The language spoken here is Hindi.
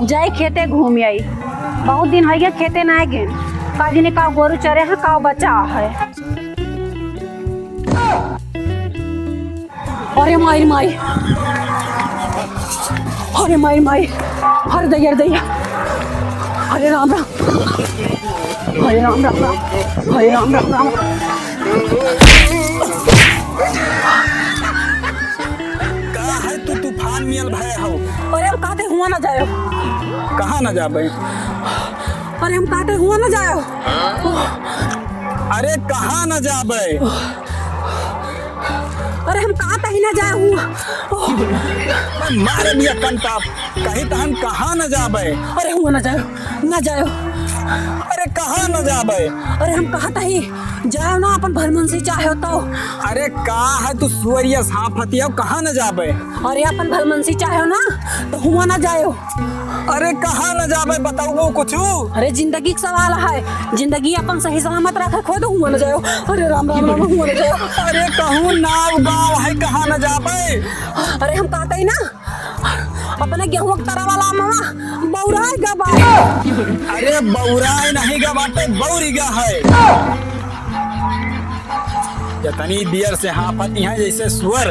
जाई खेते घूम आई। बहुत दिन है खेते ना गए। काजी ने का गोरु चरे है का बचा है। अरे माई माई, अरे माई माई, हर दैया दैया, हरे राम राम, हरे राम राम राम, हरे राम राम राम। कहा है तू तूफान मियल भय हो। अरे हम कहते हुआ ना जायो। कहाँ न जा भाई? अरे हम कहते हुआ ना जायो। अरे कहाँ न जा भाई? अरे हम कहते ही ना जाए हुआ। मारे बिया कंटा कहीं तो हम कहाँ न जा भाई? अरे हुआ ना जायो, ना जायो। अरे कहाँ न जा भाई? अरे हम कहता ही जाओ ना अपन भलमनसी चाहे तो। अरे कहा है तू सुअरिया सांप हतिया कहाँ न जा भाई? अरे अपन भलमनसी चाहे ना तो हुआ ना जायो। अरे कहाँ न जा भाई बताओ कुछ? अरे जिंदगी का सवाल है, जिंदगी अपन सही सलामत रखे खो तो हुआ ना जायो। अरे राम राम राम, हुआ ना जायो। अरे कहूँ नाव गाँव है कहाँ न जा भाई? अरे हम कहते ही ना अपने गेहूं तरा वाला मामा बौराई गा बा। अरे बौराई नहीं गा बाटे बौरीगा है। जतनी बियर से हाँ पति है जैसे सुअर।